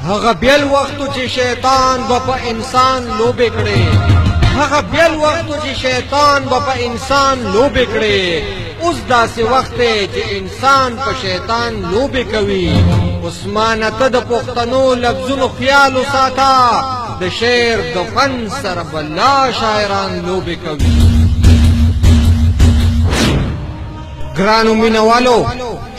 هغه بیل وختو چې شیطان به په انسان لوبې کړي هغه بیل وختو چې شیطان به په انسان لوبې کړي اوس داسې وخت دی چې انسان په شیطان لوبې کوي عثمانه ته د پښتنو لفظونو خیال وساته د شعر د فن سره به لا شاعران لوبې کوي ګرانو مینوالو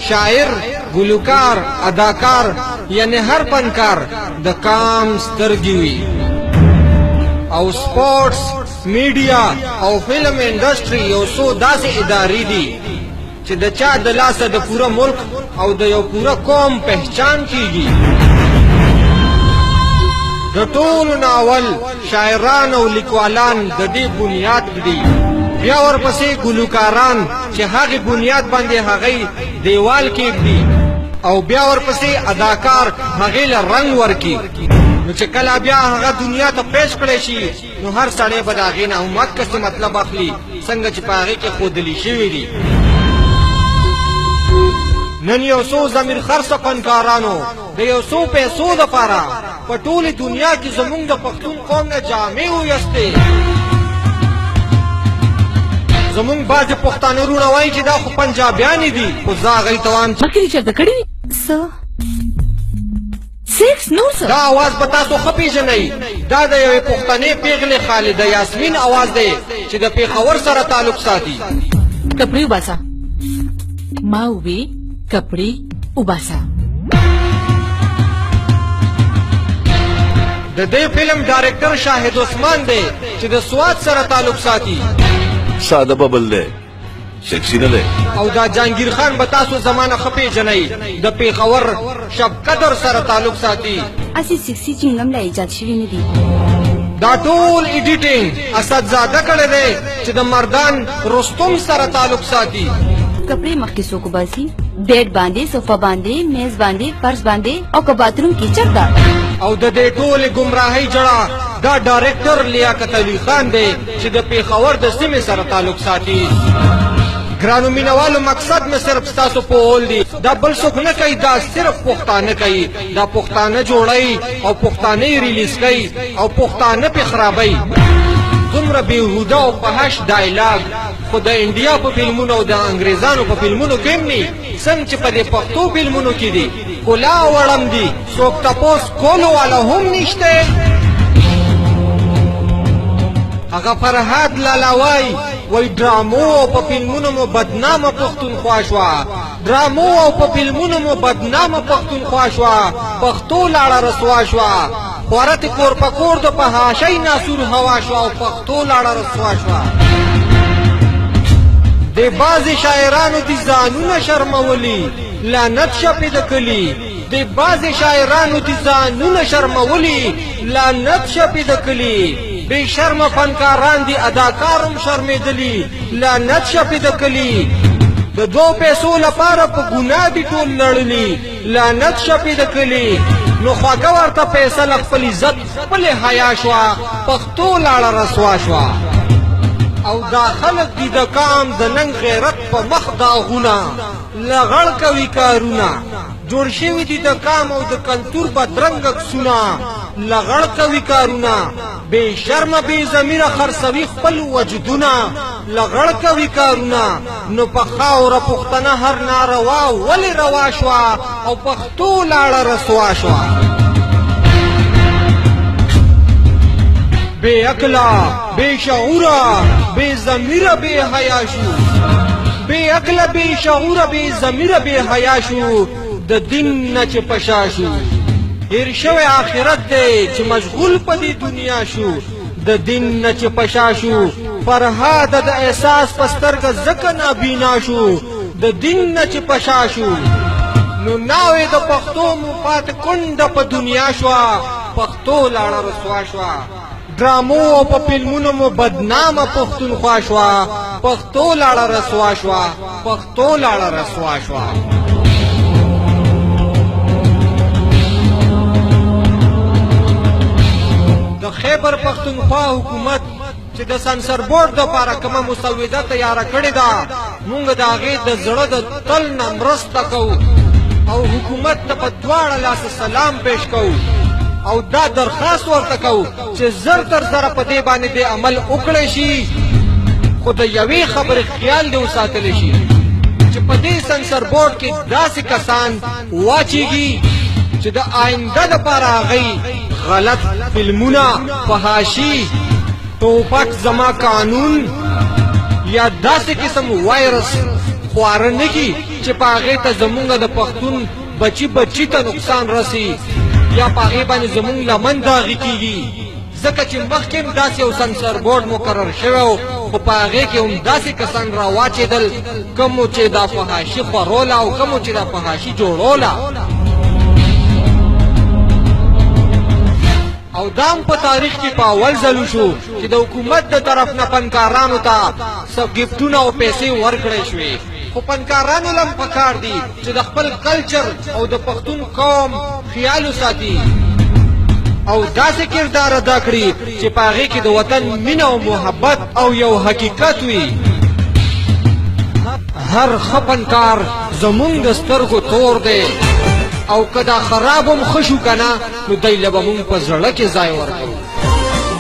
شاعر ګلوکار اداکار یعنی هر فنکار د کام سترګې وي او سپورټس میډیا او فلم انډستری یو څو داسې ادارې دي چې د چا د لاسه د پوره ملک او د یو پوره قوم پہچان کیږي د ټولو ناول شاعران او لیکوالان د دې بنیاد دي بیا ورپسې ګلوکاران چې هغه بنیاد باندې هغه دیوال کېږدي او بیا ورپسې اداکار هغه له رنگ ورکی نو چې کله بیا هغه دنیا ته پیش کړي شي نو هر سړی به د هغې نه هم څه مطلب اخلي څنګه چې په هغې کې ښودلي شوي دي نن یو څو ضمیر خرڅه فنکارانو د یو څو پیسو دپاره په ټولې دنیا کې زموږ د پښتون قوم نه جامې ویستې زمونږ بعضې پښتانه وروڼه وایي چې دا خو پنجابیانې دي خو زه هغوی ته وایم مخکې دې چېرته کړي څه سیکس نور څه دا اواز به تاسو ښه پېژنئ دا د یوې پښتنې پېغلې خالده یاسمین اواز دی چې د پېښور سره تعلق ساتي کپړې وباسه ما ووې کپړې وباسه د دې فلم ډایرکټر شاهد عثمان دی چې د سوات سره تعلق ساتي ساده ببل دی سیکسی نه دی او دا جهانگیر خان به تاسو زمانه ښه پېژنئ د پېښور شب قدر سره تعلق ساتي اسی سیکسی چنګم لا ایجاد شوي نه دي دا ټول ایډیټینګ اسدزاده کړی دی چې د مردان رستم سره تعلق ساتي کپڑے مخکې څوک وباسي بیډ باندې صوفه باندې میز باندې فرش باندې او که باتروم کې چرته او د دې ټولې ګمراهۍ جړه دا ډایرکټر لیاقت علي خان دی چې د پېښور د سیمې سره تعلق ساتي ګرانو مینوالو مقصد مې صرف ستاسو پوهول دي دا بل څوک نه کوي دا صرف پښتانه کوي دا پښتانه جوړوي او پښتانه یې ریلیز کوي او پښتانه پې خرابوي دومره بېهوده او فحش ډایلاګ خو د انډیا په فلمونو او د انګریزانو په فلمونو کې هم نه څنګه چې په دې پښتو فلمونو کې دي کلا وړم دي څوک تپوس کولو والا هم نشته هغه فرهاد لالا وای ډرامو او په فلمونو مو بدنامه پښتونخوا شوه ډرامو او په فلمونو مو بدنامه پښتونخوا شوه پښتو لاړه رسوا شوه خورت کور په کور د په هاشۍ ناسور هوا شوه او پښتو لاړه رسوا شوه د بعضې شاعرانو دي ځانونه شرمولي لعنت شپې د کلي د بعضې شاعرانو دي ځانونه شرمولي لعنت شپې د کلي بې شرمه فنکاران دي اداکارم شرمېدلي لعنت شپې د کلي د دوو پیسو لپاره په ګناه دي ټول لړلي لعنت شپې د کلي نو خواږه ورته پیسه له خپل عزت خپلې حیا شوه پښتو لاړه رسوا شوه او دا خلق دي د کام د ننګ غیرت په مخ داغونه لغړ کوي کارونه جوړ شوي دي د کام او د کلتور بدرنګ عکسونه لغړ کوي کارونه بې شرمه بې ضمیره خرڅوي خپل وجدونه لغړ کوي کارونه نو په خاوره پښتنه هر ناروا ولې روا شوه او پښتو لاړه رسوا شوه بے عقلا بے شعورا بے ضمیره بے حیا شو بے عقلا بے شعورا بے ضمیره بے حیا شو د دین نه چې پشا شو هیر شوی آخرت دی چې مشغول په دې دنیا شو د دین نه چې پشا شو فرهاد د احساس په سترګه ځکه نابینا شو د دین نه چې پشا شو نو ناوې د پښتو مو پاتې کونډه په دنیا شوه پښتو لاړه رسوا شوه ډرامو او په فلمونو مو بدنامه پښتونخوا شوه پښتو لاړه رسوا شوه پښتو لاړه رسوا شوه د خیبر پښتونخوا حکومت چې د سنسر بورډ دپاره کومه مسوده تیاره کړې ده مونږ د هغې د زړه د تل نه مرسته کوو او حکومت ته په دواړه لاسه سلام پیش کوو او دا درخواست ورته کوو چې زر تر زره په دې باندې د عمل وکړی شي خو د یوې خبرې خیال دې وساتلی شي چې په دې سنسر بورډ کې داسې کسان واچیږي چې د آینده دپاره هغوی غلط فلمونه فحاشي ټوپک زما قانون یا داسې قسم وایرس خواره نه کي چې په هغې ته زمونږ د پښتون بچي ته نقصان رسي یا په هغې باندې زمونږ لمن داغي کېږي ځکه چې مخکې هم داسې یو سنسر بورډ مقرر شوی و خو په هغې کې هم داسې کسان راواچېدل کومو چې دا فحاشي خوروله او کومو چې دا فحاشي جوړوله او دام په تاریخ کې په اول ځل شو چې د حکومت د طرف نه فنکارانو ته څه ګفټونه او پیسې ورکړی شوې خو فنکارانو لم پکار دي چې د خپل کلچر او د پښتون قوم خیال وساتي او داسې کردار ادا کړي چې په هغې کې د وطن مینه او محبت او یو حقیقت وي هر ښه فنکار زمونږ د سترګو تور دی او که دا خراب هم ښه شو که نه نو دی له به مونږ په زړه کې ځای ورکوو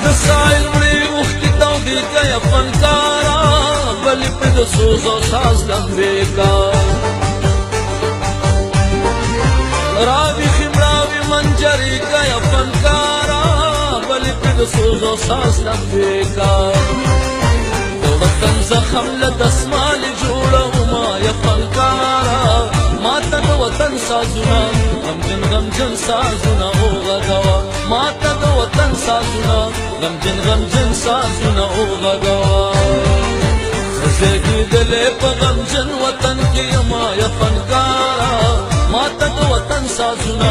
د سایل مړې اوښکې تودې کړه فنکاره بلې پرې د سوز او ساز لمبې کړه راویښې مړاوې منجرې کړه فنکاره بلې پرې د سوز او ساز لمبې کړه د وطن زخم له دسمالې جوړومه یا فنکاره ماته د وطن سازونه غمجن سازونه وغږوه ماته د وطن سازونه غمجن سازونه وغږوه زیږېدلې په غمجن وطن کې یمه یا فنکاره ماته د وطن سازونه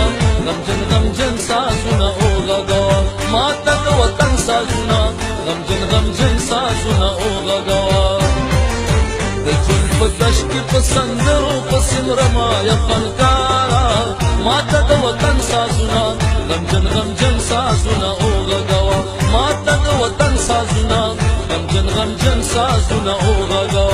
غمجن سازونه وغږوه ماته د وطن سازونه غمجن سازونه وغږوه د ژوند په دشت کې په سندرو پسې مرمه یا فنکاره ماته د وطن سازونه غمجن سازونه وغږوه ماته د وطن سازونه غمجن سازونه وغږوه